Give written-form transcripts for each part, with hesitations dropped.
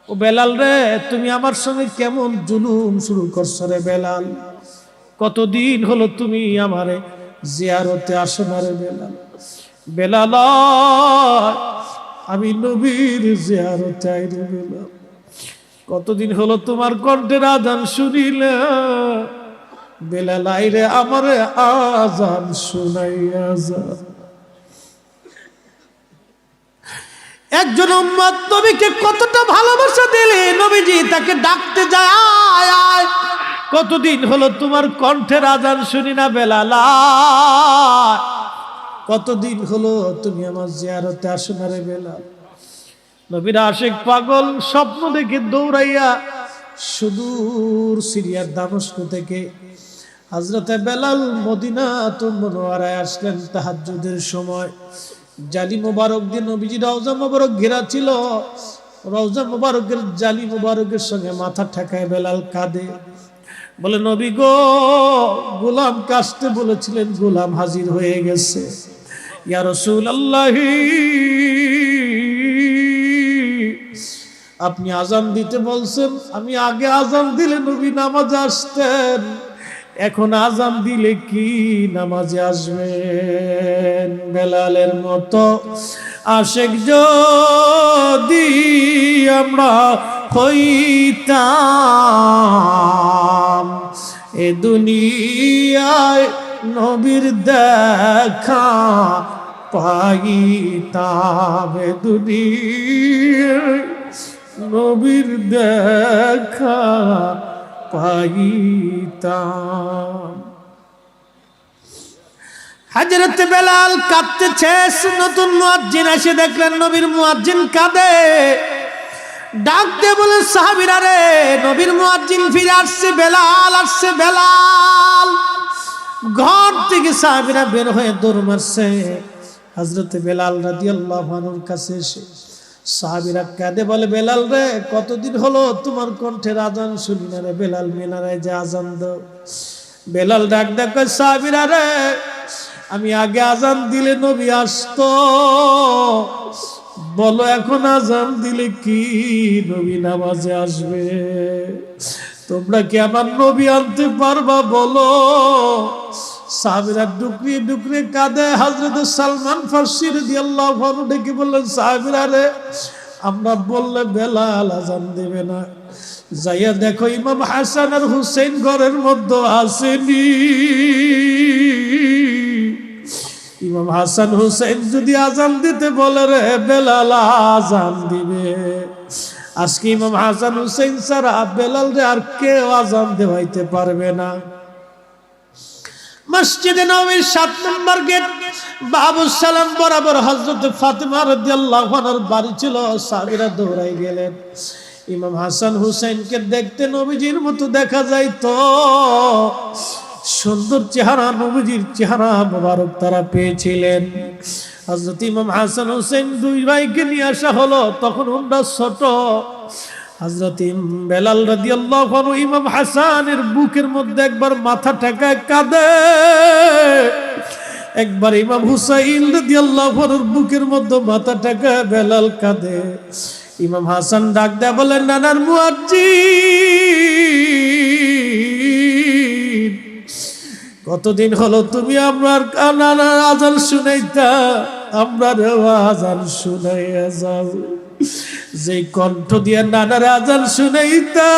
ও বেলাল রে, তুমি আমার সঙ্গে কেমন জুলুম শুরু করছো রে বেলাল? কতদিন হলো তুমি আমারে জিয়ারতে আসো না রে বেলাল? বেলাল, আমি নবীর জিয়ারতে আই রে বেলাল। কতদিন হলো তোমার কণ্ঠের আজান শুনিলে, বেলাল আইরে আমারে আজান শুনাইয়া যা। একজন উম্মত নবীকে কতটা ভালোবাসা দিলে নবীজি তাকে ডাকতে যায়, আয় আয়, কতদিন হলো তোমার কণ্ঠের আজান শুনি না বেলাল, কতদিন হলো তুমি আমার জিয়ারতে আসো না রে বেলাল? নবীর আশিক পাগল স্বপ্ন দেখে দৌড়াইয়া সুদূর সিরিয়ার দামেস্ক থেকে হযরতে বেলাল মদিনাতুল মুনাওয়ারায় আসলেন তাহাজ্জুদের সময়। জালি মুবারক দিয়ে নবীজি রওজা মুবারক ঘেরা ছিল। রওজা মুবারকের জালি মুবারকের সঙ্গে মাথা ঠেকায় বেলাল কাঁদে, বলে নবী গো, গোলাম কাশতে বলেছিলেন, গোলাম হাজির হয়ে গেছে। ইয়া রাসূলুল্লাহ, আপনি আজান দিতে বলছেন, আমি আগে আজান দিলে নবী নামাজে আসতেন, এখন আজান দিলে কি নামাজে আসবেন? বেলালের মতো আশিক যদি আমরা হইতাম, এ দুনিয়ায় নবীর দেখা পাইতাম, এ দুনিয়ায় নবীর দেখা পাইতাম। হযরত বেলাল কাঁদতেছে। নতুন মুয়াজ্জিন এসে দেখলেন নবীর মুয়াজ্জিন কাঁদে। ডাক দিয়ে বলে, সাহাবীরা রে, নবীর মুয়াজ্জিন ফিরে আসছে, বেলাল আসছে। বেলাল ঘর থেকে সাহাবীরা বের হয়ে দৌড় মারছে হযরত বেলাল রাদিয়াল্লাহু আনহুর কাছে এসে। সাহাবীরা কাঁদে, বলে বেলাল রে, কতদিন হলো তোমার কণ্ঠের আজান শুনি না রে বেলাল, মিনারায় যে আজান দাও। বেলাল ডাক ডাক, সাহাবীরা রে, আমি আগে আজান দিলে নবী আসতো, বলো এখন আজান দিলে কি নবী নামাজে আসবে? তোমরা কি আমার নবী আনতে পারবা বলো? সাহাবীরা ডুকরিয়ে ডুকরিয়ে কাঁদে। হযরত সালমান ফারসি রাদিয়াল্লাহু আনহু ডেকে বললেন, সাহাবীরা রে, আমরা বললে বেলাল আজান দেবে না, যাইয়া দেখো ইমাম হাসান আর হুসাইন ঘরের মধ্যে আসেনি। ইমাম হাসান হুসাইন যদি আজান দিতে বলে রে, বেলাল আজান দিবে। আজকে ইমাম হাসান হুসাইন ছাড়া বেলাল রে আর কেউ আজান দেওয়াইতে পারবে না। মসজিদে নববীর 7 নম্বর গেট বাবুস সালাম বরাবর হযরত ফাতেমা রাদিয়াল্লাহু আনহার বাড়ি ছিল। সাহাবীরা দৌড়াই গেলেন। ইমাম হাসান হুসাইনকে দেখতে নবীজির মতো দেখা যাইতো, সুন্দর চেহারা, নবীজির চেহারা মোবারক তারা পেয়েছিলেন। হযরত ইমাম হাসান হুসাইন দুই ভাইকে নিয়ে আসা হলো, তখন ওরা ছোট। হযরত বেলাল রাদিয়াল্লাহু আনহু ইমাম হাসানের বুকের মধ্যে একবার মাথা ঠেকায় কাঁদে, একবার ইমাম হুসাইন রাদিয়াল্লাহু আনহুর বুকের মধ্যে মাথা ঠেকায় বেলাল কাঁদে। ইমাম হাসান ডাক দেয়া বলেন, নানার মুয়াজ্জিন, কতদিন হলো তুমি আমার নানার আজান শুনাইতা, আমরা আজান শুনাইয়া যাও। যে কণ্ঠ দিয়ে নানার আজান শুনাইতা,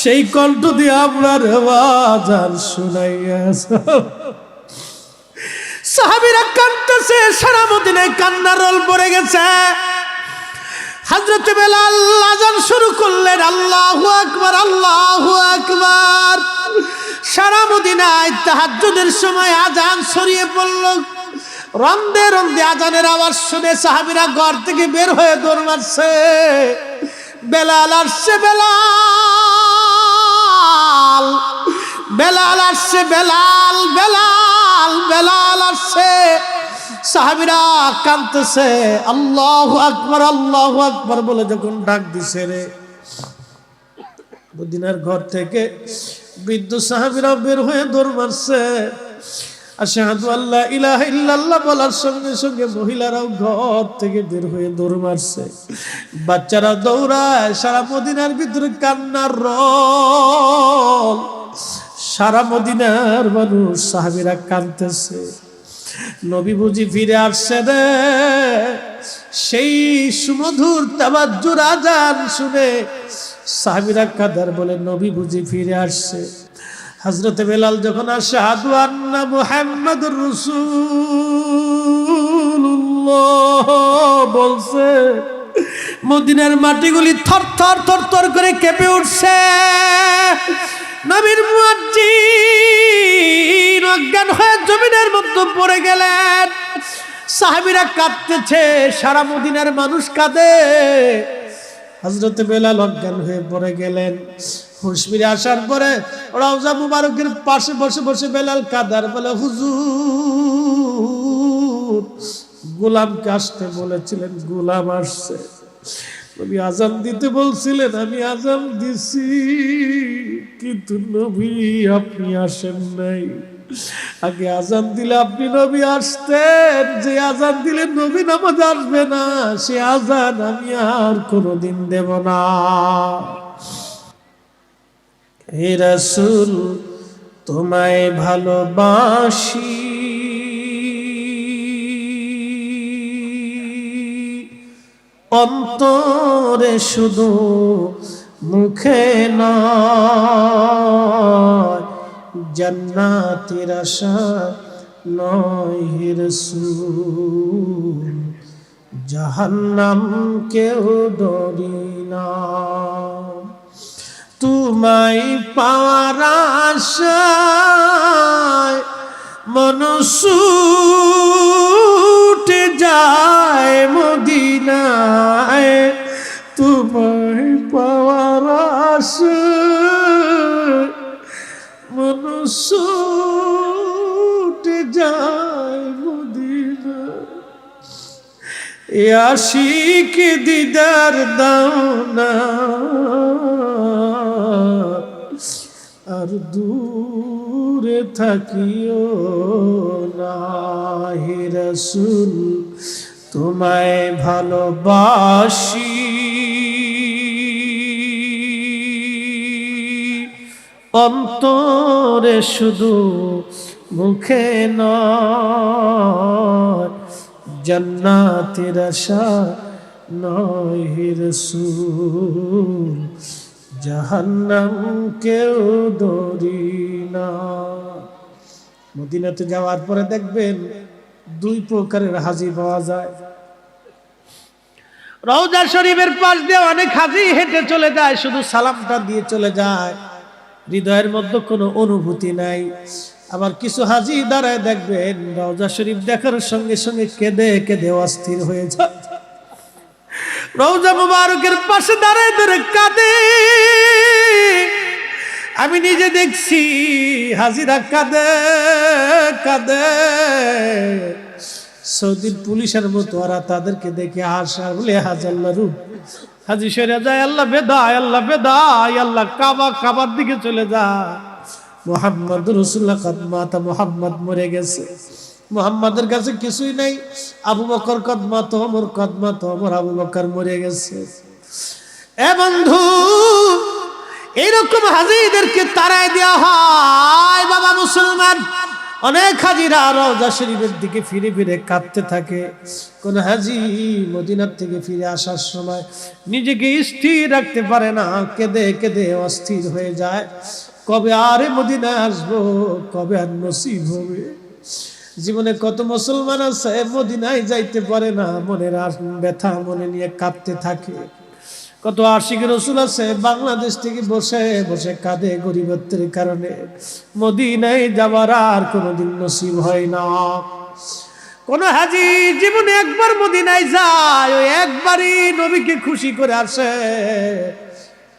সেই কণ্ঠ দিয়ে আমরা আজান শুনাইয়া যাও। সাহাবীরা কাঁদতেছে, সারা মদিনায় কান্নার রোল পড়ে গেছে। হযরত বেলাল আযান শুরু করলেন, আল্লাহু আকবার, আল্লাহু আকবার। সারা মদিনায় তাহাজ্জুদের সময় আযান ছড়িয়ে পড়ল। রন্দে রন্দে আযানের আওয়াজ শুনে সাহাবীরা ঘর থেকে বের হয়ে দৌড় মারছে। বেলাল আসছে, বেলাল, বেলাল আসছে, বেলাল, বেলাল, বেলাল আসছে। সাহাবীরা কাঁদতেছে, আল্লাহু আকবার, আল্লাহু আকবার বলে যখন ডাক দিছে রে, মদিনার ঘর থেকে বৃদ্ধ সাহাবীরা বের হয়ে দৌড় মারছে। আশহাদু আল্লা ইলাহা ইল্লাল্লাহ বলার সঙ্গে সঙ্গে মহিলারাও ঘর থেকে বের হয়ে দৌড় মারছে, বাচ্চারা দৌড়ায়, সারা মদিনার ভিতরে কান্নার রোল, সারা মদিনার মানুষ সাহাবীরা কাঁদতেছে। নবী বুঝি ফিরে আসছে রে। সেই সুমধুর তাওয়াজ্জুর আযান শুনে সাহাবীরা কাদার বলে নবী বুঝি ফিরে আসছে। হযরত বেলাল যখন আশহাদু আন্না মুহাম্মাদুর রাসূলুল্লাহ বলছে, মদিনার মাটিগুলি থরথর থরথর করে কেঁপে উঠছে। নবীর মুয়াজ্জিন অজ্ঞান হয়ে জমিনের মধ্যে পড়ে গেলেন। সাহাবীরা কাঁদতেছে, সারা মদিনার মানুষ কাঁদে। হযরত বেলাল অজ্ঞান হয়ে পড়ে গেলেন। হুঁশ ফিরে আসার পরে রওজা মুবারকের পাশে বসে বসে বেলাল কাদার বলে, হুজুর গোলামকে আসতে বলেছিলেন, গোলাম আসছে। নবী আযান দিতে বলছিলেন, আমি আযান দিছি, কিন্তু নবী আপনি আসেন নাই। আগে আযান দিলে আপনি নবী আসতেন, যে আযান দিলে নবী নামাজ আসবে না, সে আযান আমি আর কোনোদিন দেব না। হে রাসূল তোমায় ভালোবাসি, অন্তরে শুধু মুখে নয়, জান্নাতের আশা নয় হে রাসূল, জাহান্নাম কেউ ডরি না। তোমায় পাওয়ার আশায় মন ছুটে যায় মদিনায়, তোমায় পাওয়ার আশায় মন ছুটে যায় মদিনায়। এ আশিক দিদার দাও না, আর দূরে থাকিও না। হে রাসূল তোমায় ভালোবাসি, অন্তরে শুধু মুখে নয়, জান্নাতের আশা নয় হে রাসূল, জাহান্নাম কেউ ডরি না। মদিনাতে যাওয়ার পরে দেখবেন দুই প্রকারের হাজী পাওয়া যায়। রওজা শরীফের পাশ দিয়ে অনেক হাজী হেঁটে চলে যায়, শুধু সালামটা দিয়ে চলে যায়, হৃদয়ের মধ্যে কোনো অনুভূতি নাই। আবার কিছু হাজী দাঁড়ায় দেখবেন রওজা শরীফ দেখার সঙ্গে সঙ্গে কেঁদে কেঁদে অস্থির হয়ে যায়। রওজা মুবারকের পাশে দাঁড়ায় দাঁড়ায় কাঁদে। আমি নিজে দেখছি হাজিরা কাঁদে কাঁদে। সৌদির পুলিশের মতো ওরা তাদেরকে দেখে হাসা বলে হাজাল্লা রূপ হাজি সরে যায়, আল্লাহ বেদায়, আল্লাহ বেদায়, আল্লাহ কাবা, কাবার দিকে চলে যায়। মুহাম্মদ রাসূলুল্লাহ কদমাতা, মুহাম্মদ মরে গেছে, মুহাম্মাদের কাছে কিছুই নাই। আবু বকর কদমাত, ওমর কদমাত, ওমর আবু বকর মরে গেছে। এ বন্ধু, এইরকম হাজীদেরকে তাড়ায় দেওয়া হয়। বাবা মুসলমান, অনেক হাজীরা রওজা শরীফের দিকে ফিরে ফিরে কাঁদতে থাকে। কোন হাজী মদিনার থেকে ফিরে আসার সময় নিজেকে স্থির রাখতে পারে না, কেঁদে কেঁদে অস্থির হয়ে যায়। কবে আর মদিনায় আসবো, কবে আর নসিব হবে। জীবনে কত মুসলমান আছে মদিনায় যাইতে পারে না, মনের আর ব্যথা মনে নিয়ে কাঁদতে থাকে। কত আশিক রাসূল আছে বাংলাদেশ থেকে বসে বসে কাঁদে গরিবত্বের কারণে, মদিনায় যাওয়ার আর কোনোদিন নসিব হয় না। কোন হাজী জীবনে একবার মদিনায় যায়, ওই একবারই নবীকে খুশি করে আসে।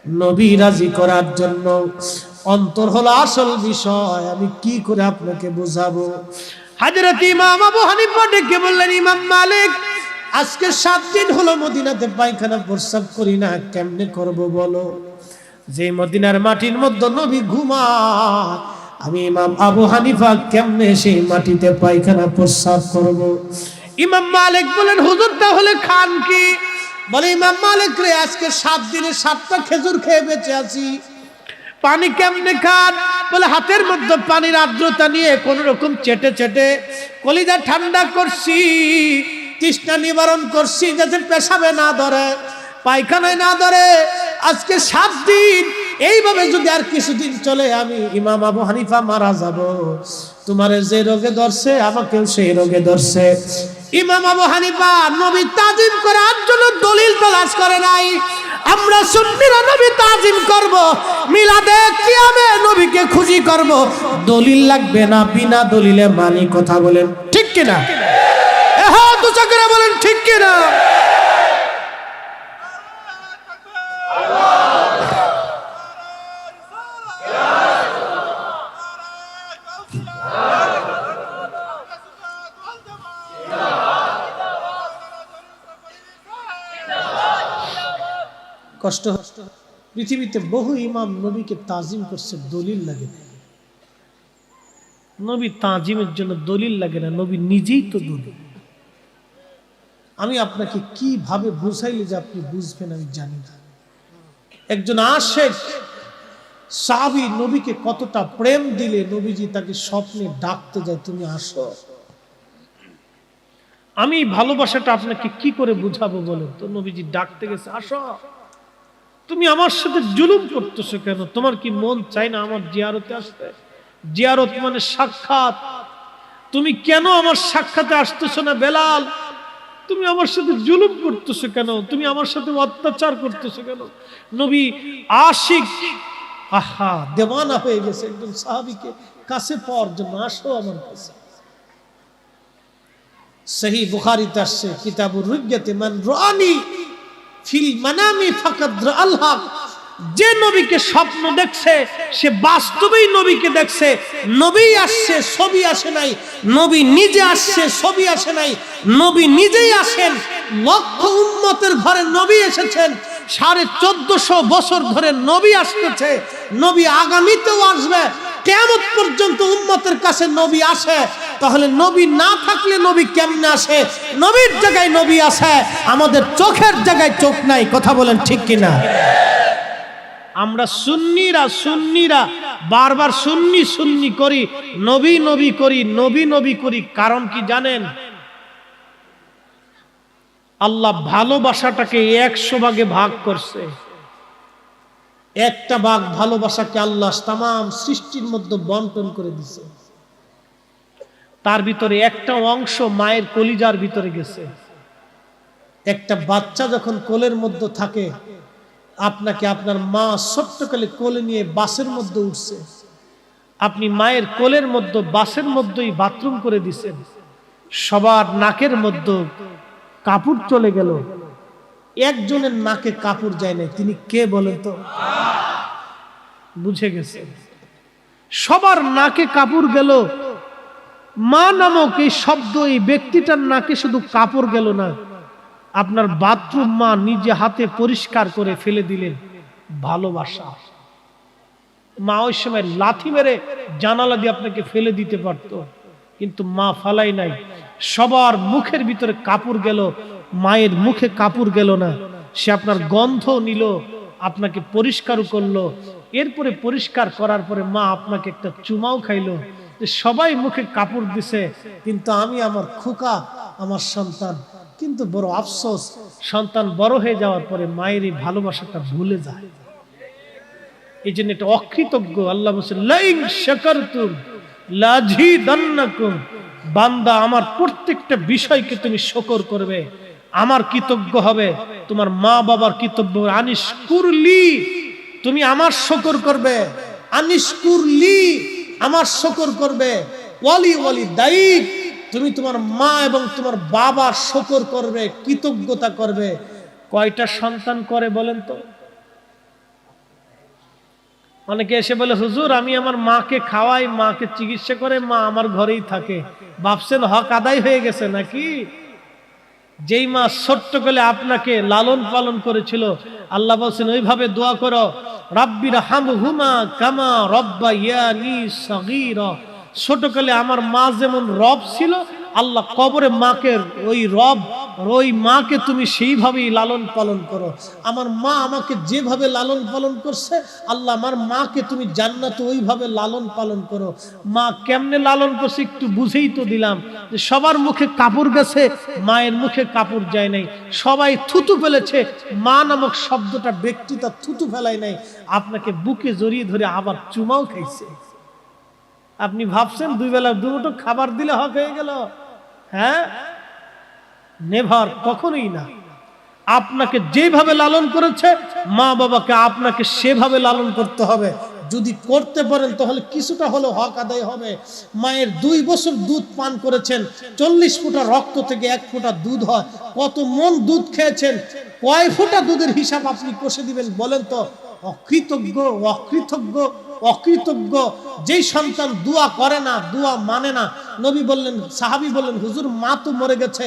নবী রাজি করার জন্য অন্তর হলো আসল বিষয়। আমি কি করে আপনাকে বোঝাবো? হযরত ইমাম আবু হানিফা ডেকে বললেন, ইমাম মালিক, আজকে 7 দিন হলো মদিনাতে পায়খানা প্রস্রাব করি না, কেমনে করব বলো? যে মদিনার মাটির মধ্যে নবী ঘুমায়, আমি ইমাম আবু হানিফা কেমনে সেই মাটিতে পায়খানা প্রস্রাব করব? ইমাম মালিক বলেন, হুজুর তাহলে খান কি? বলে, ইমাম মালিক রে, আজকে 7 দিনে 7টা খেজুর খেয়ে বেঁচে আছি, পানি কেমনে খান? বলে, হাতের মধ্যে পানির আর্দ্রতা নিয়ে কোন রকম চেটে চেটে কলিজা ঠান্ডা করছি, তৃষ্ণা নিবারণ করছি, যাতে পেশাবে না ধরে, পায়খানায় না ধরে। আজকে 7 দিন এইভাবে যদি আর কিছুদিন চলে, আমি ইমাম আবু হানিফা মারা যাব। তোমারে যে রোগে ধরছে আমাকেও সেই রোগে ধরছে। ইমাম আবু হানিফা নবী তাজিম করার জন্য দলিল তালাশ করে নাই। আমরা সুন্নিরা নবী তাজিম করব, মিলাদে কিয়ামে নবীকে খুশি করব, দলিল লাগবে না, বিনা দলিলে মানি। কথা বলেন ঠিক কিনা? হ্যাঁ, দুচা করে বলেন ঠিক কিনা? কষ্ট। পৃথিবীতে বহু ইমাম নবীকে তাজিম করছে, দলিল লাগে না। নবী তাজিমের জন্য দলিল লাগে না, নবী নিজেই তো দলিল। আমি আপনাকে কিভাবে বুঝাইলে যে আপনি বুঝবেন আমি জানি না। একজন আশেক সাহাবী নবীকে কতটা প্রেম দিলে নবীজি তাকে স্বপ্নে ডাকতে যায়, তুমি আসো। আমি ভালোবাসাটা আপনাকে কি করে বুঝাবো বলেন তো? নবীজি ডাকতে গেছে, আসো। তুমি আমার সাথে জুলুম করতেছো কেন? তোমার কি মন চাই না আমার জিয়ারতে আসতে? জিয়ারত মানে সাক্ষাৎ। তুমি কেন আমার সাক্ষাতে আসতেছো না বেলাল? তুমি আমার সাথে জুলুম করতেছো কেন? তুমি আমার সাথে অত্যাচার করতেছো কেন? নবী আশিক, আহা, দেওয়ানা হয়ে গেছে একজন সাহাবীকে কাছে পাওয়ার জন্য। আসো আমার কাছে। সহি বুখারীতে আসছে, কিতাবুর রুজ্জাতে, মান রানি ফিল মানামি ফাকাদ রাআল, যে নবীকে স্বপ্ন দেখছে সে বাস্তবেই নবীকে দেখছে। নবী আসছে, ছবি আসে নাই। নবী নিজে আসছে, ছবি আসে নাই। নবী নিজেই আসেন। লক্ষ উম্মতের ঘরে নবী এসেছেন। 1450 বছর ধরে নবী আসতেছে, নবী আগামীতেও আসবে। কিয়ামত পর্যন্ত উম্মতের কাছে নবী আসে। তাহলে নবী না থাকলে নবী কেমনে আসে? নবীর জায়গায় নবী আসে, আমাদের চোখের জায়গায় চোখ নাই। কথা বলেন ঠিক কিনা? আমরা সুন্নিরা বারবার সুন্নি করি, নবী নবী করি, নবী নবী করি। কারণ কি জানেন? আল্লাহ ভালোবাসাটাকে 100 ভাগে ভাগ করছে। একটা ভাগ ভালোবাসাকে আল্লাহ তামাম সৃষ্টির মধ্যে বন্টন করে দিছে। তার ভিতরে একটা অংশ মায়ের কলিজার ভিতরে গেছে। একটা বাচ্চা যখন কোলের মধ্যে থাকে, আপনাকে আপনার মা ছোট্টকালে কোলে নিয়ে বাসের মধ্যে উঠছে, আপনি মায়ের কোলের মধ্যে বাসের মধ্যেই বাথরুম করে দিছেন। সবার নাকের মধ্যে কাপড় চলে গেল, একজনের নাকে কাপড় যায় না। তিনি কে বলেন তো? বুঝে গেছে। সবার নাকে কাপড় গেল, মা নামক এই শব্দ এই ব্যক্তিটার নাকে শুধু কাপড় গেল না, আপনার বাথরুম মা নিজে হাতে পরিষ্কার করে ফেলে দিলেন। ভালোবাসা। মা ওই সময় লাথি মেরে জানালা দিয়ে আপনাকে ফেলে দিতে পারত, কিন্তু মা ফালাই নাই। সবার মুখের ভিতরে কাপড় গেল, মায়ের মুখে কাপড় গেল না। সে আপনার গন্ধ নিল, আপনাকে পরিষ্কার করলো। এরপরে পরিষ্কার করার পরে মা আপনাকে একটা চুমাও খাইলো। সবাই মুখে কাপড় দিছে, কিন্তু আমি আমার খোকা, আমার সন্তান। কিন্তু বড় আফসোস, সন্তান বড় হয়ে যাওয়ার পরে মায়ের এই ভালোবাসাটা ভুলে যায়। এই জন্য এটা অকৃতজ্ঞ। আল্লাহ বলেছেন, লাইন শাকারতুম লাযিদান্নাকুম, বান্দা আমার প্রত্যেকটা বিষয়কে তুমি শুকর করবে, আমার কৃতজ্ঞ হবে। তোমার মা বাবার কৃতজ্ঞ, আনিশকুরলি, তুমি আমার শুকর করবে। আনিশকুরলি, আমার শুকর করবে। ওয়ালি ওয়ালি দাইক, তুমি তোমার মা এবং তোমার বাবার শুকর করবে, কৃতজ্ঞতা করবে। কয়টা সন্তান করে বলেন তো? অনেকে এসে বলে, হুজুর আমি আমার মাকে খাওয়াই, মাকে চিকিৎসা করে, মা আমার ঘরেই থাকে। ভাবছেন হক আদায় হয়ে গেছে নাকি? যেই মা ছোট্ট কালে আপনাকে লালন পালন করেছিল, আল্লাহ বলছেন ওইভাবে দোয়া করো, রাব্বির হামহুমা কামা রব্বায়ানি সগীরা। ছোটকালে আমার মা যেমন রব ছিল, আল্লাহ কবরে মাকে ওই মাকে তুমি সেইভাবেই লালন পালন করো। আমার মা আমাকে যেভাবে লালন পালন করছে, আল্লাহ আমার মাকে তুমি জান্নাতে ওইভাবে লালন পালন করো। মা কেমনে লালন করছে একটু বুঝেই তো দিলাম, যে সবার মুখে কাপড় গেছে, মায়ের মুখে কাপড় যায় নাই। সবাই থুতু ফেলেছে, মা নামক শব্দটা ব্যক্তিটা থুতু ফেলায় নাই, আপনাকে বুকে জড়িয়ে ধরে আবার চুমাও খাইছে। আপনি ভাবছেন দুই বেলা দুমুঠো খাবার দিলে হক হয়ে গেল? হ্যাঁ, নেভার, কখনোই না। আপনাকে যেভাবে লালন করেছে মা বাবাকে, আপনাকে সেভাবে লালন করতে হবে। যদি করতে পারেন তাহলে কিছুটা হলেও হক আদায় হবে। মায়ের 2 বছর দুধ পান করেছেন, 40 ফোঁটা রক্ত থেকে 1 ফোঁটা দুধ হয়। কত মন দুধ খেয়েছেন, কয় ফোঁটা দুধের হিসাব আপনি কষে দিবেন বলেন তো? অকৃতজ্ঞ, অকৃতজ্ঞ, অকৃতজ্ঞ যেই সন্তান দোয়া করে না, দোয়া মানে না। নবী বললেন, সাহাবী বললেন, হুজুর মা তো মরে গেছে,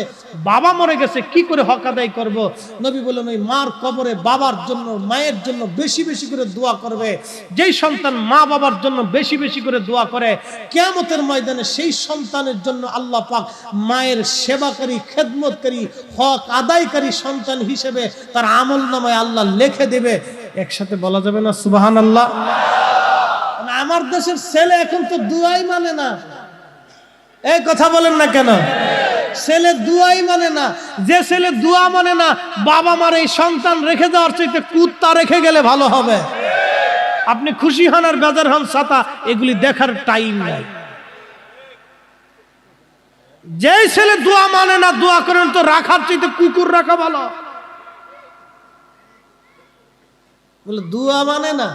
বাবা মরে গেছে, কি করে হক আদায় করব? নবী বললেন, ওই মার কবরে বাবার জন্য, মায়ের জন্য বেশি বেশি করে দোয়া করবে। যেই সন্তান মা বাবার জন্য বেশি বেশি করে দোয়া করে, কিয়ামতের ময়দানে সেই সন্তানের জন্য আল্লাহ পাক মায়ের সেবাকারী, খেদমতকারী, হক আদায়কারী সন্তান হিসেবে তার আমলনামায় আল্লাহ লিখে দেবে। একসাথে বলা যাবে না সুবহানাল্লাহ? আমার দেশের ছেলে এখন তো দুয়াই মানে না। এই কথা বলেন না কেন? ছেলে দুয়াই মানে না। যে ছেলে দুয়া মানে না, বাবা মার এই সন্তান রেখে যাওয়ার চাইতে কুত্তা রেখে গেলে ভালো হবে। আপনি খুশি হন আর বেজার হন, ছাতা এগুলি দেখার টাইম নাই। যে ছেলে দোয়া মানে না, দোয়া করেন তো রাখার চাইতে কুকুর রাখা ভালো। বলে দোয়া মানে না,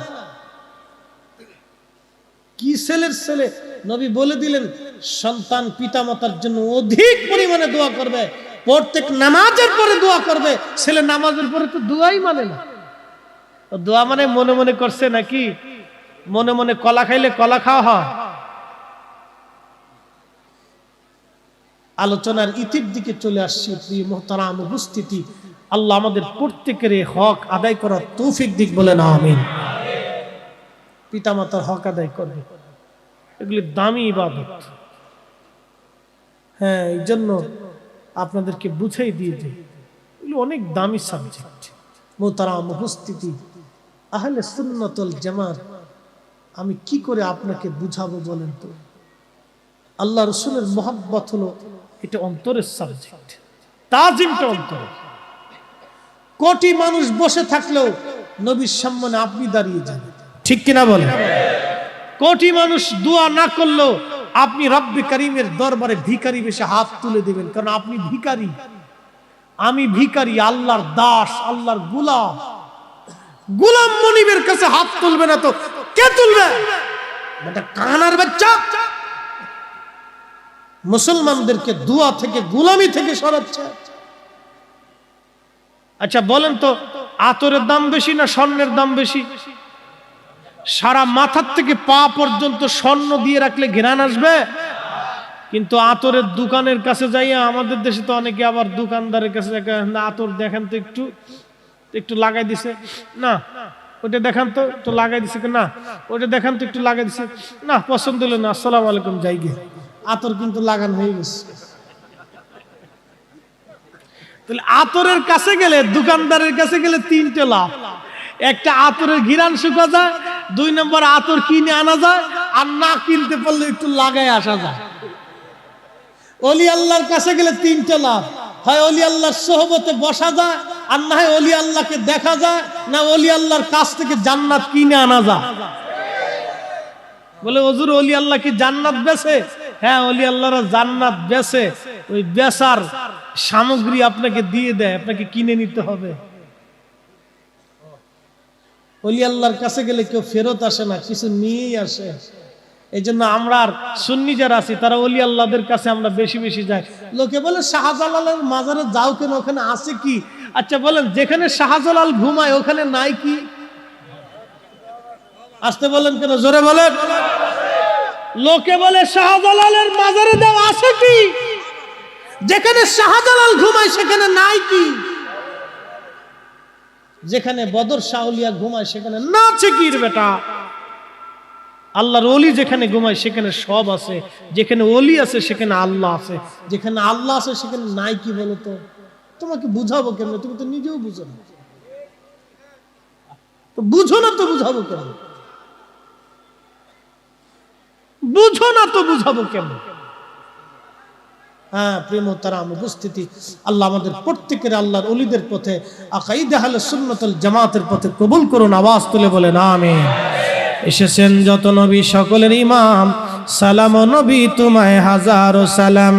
কি ছেলের ছেলে? নবী বলে দিলেন, সন্তান পিতামাতার জন্য অধিক পরিমাণে দোয়া করবে, প্রত্যেক নামাজের পরে দোয়া করবে। ছেলে নামাজের পরে তো দোয়াই মানে না। দোয়া মানে মনে মনে করছে নাকি? মনে মনে কলা খাইলে কলা খাওয়া হয়? আলোচনার ইতির দিকে চলে আসছি। প্রিয় মুহতারাম উপস্থিতি, আল্লাহ আমাদের প্রত্যেকের হক আদায় করার তৌফিক দিক, বলেন আমিন। পিতামাতার হক আদায় করবে, এগুলি দামি ইবাদত। হ্যাঁ, এই জন্য আপনাদেরকে বুঝাই দিয়ে দিই, এগুলো অনেক দামি সাবজেক্ট। মুহতারাম উপস্থিতি, আহলে সুন্নাত ওয়াল জামাত, আমি কি করে আপনাকে বুঝাবো বলেন তো? আল্লাহ রাসূলের মহব্বত হলো এটা অন্তরের সাবজেক্ট, তাজিমটা অন্তরে। কোটি মানুষ বসে থাকলেও নবীর সামনে আপনি দাঁড়িয়ে যান, ঠিক কিনা বলেন? কোটি মানুষ দোয়া না করলেও আপনি রব্বে কারীমের দরবারে ভিখারি বেশে হাত তুলে দেবেন, কারণ আপনি ভিখারি, আমি ভিখারি, আল্লাহর দাস, আল্লাহর গোলাম। গোলাম মনিবের কাছে হাত তুলবে না তো কে তুলবে? বেটা কানার বাচ্চা মুসলমানদেরকে দোয়া থেকে, গোলামি থেকে সরাচ্ছে। আচ্ছা বলেন তো, আতরের দাম বেশি না স্বর্ণের দাম বেশি? সারা মাথার থেকে পা পর্যন্ত স্বর্ণ দিয়ে রাখলে ঘ্রাণ আসবে? কিন্তু আতরের দোকানের কাছে যাইয়া, আমাদের দেশে তো অনেকে আবার দোকানদারের কাছে আতর দেখেন তো একটু লাগাই দিছে না, ওটা দেখান তো একটু লাগাই দিছে না, ওটা দেখান তো একটু লাগাই দিছে না, পছন্দ হলো না, আসসালামু আলাইকুম, যাই গে। আতর কিন্তু লাগানো হয়ে গেছে। তাহলে আতরের কাছে গেলে, দোকানদারের কাছে গেলে 3টে লাভ। একটা, আতরের ঘিরান শুকা যায়। 2 নম্বর, আতর কিনে আনা যায়। আর না কিনতে পারলে একটু লাগাই আসা যায়। ওলি আল্লাহর কাছে গেলে 3টে লাভ, হয় ওলি আল্লাহর সোহবতে বসা যায়, আর না হয় ওলি আল্লাহকে দেখা যায়, না ওলি আল্লাহর কাছ থেকে জান্নাত কিনে আনা যায়। বলে হুজুর ওলি আল্লাহ কি জান্নাত বেচে? হ্যাঁ, ওলি আল্লাহরা জান্নাত বেচে, ওই বেচার সামগ্রী আপনাকে দিয়ে দেয়, আপনাকে কিনে নিতে হবে। ওলি আল্লাহর কাছে গেলে কেউ ফেরত আসে না, কিছু নিয়েই আসে। এই জন্য আমরা আর সুন্নি যারা আছি তারা ওলি আল্লাহদের কাছে আমরা বেশি বেশি যাই। লোকে বলে শাহজালালের মাজারে যাও কেন, ওখানে আছে কি? আচ্ছা বলেন, যেখানে শাহজালাল ঘুমায় ওখানে নাই কি? আসতে বলেন কেন, জোরে বলেন। লোকে বলে শাহজালালের মাজারে দাও, আছে কি? যেখানে শাহজালাল ঘুমায় সেখানে নাই কি? যেখানে বদর শাহলিয়া ঘুমায় সেখানে নাচে কির বেটা। আল্লাহর ওলি যেখানে ঘুমায় সেখানে সব আছে, যেখানে ওলি আছে সেখানে আল্লাহ আছে, যেখানে আল্লাহ আছে সেখানে নাই কি বলতো? তোমাকে বুঝাবো কেমনে? তুমি তো নিজেও বুঝো না, তো বুঝো না তো বুঝাবো কেমন? বুঝো না তো বুঝাবো কেমন? হ্যাঁ প্রিয় মোহতারাম উপস্থিতি, আল্লাহ আমাদের প্রত্যেকের আল্লাহর ওলিদের পথে আকাইদে আহলে সুন্নাত ওয়াল জামাতের পথে কবুল করুন। আওয়াজ তুলে বলেন আমিন। এসেছেন যত নবী সকলের ইমাম, সালাম ও নবী তোমায় হাজারো সালাম।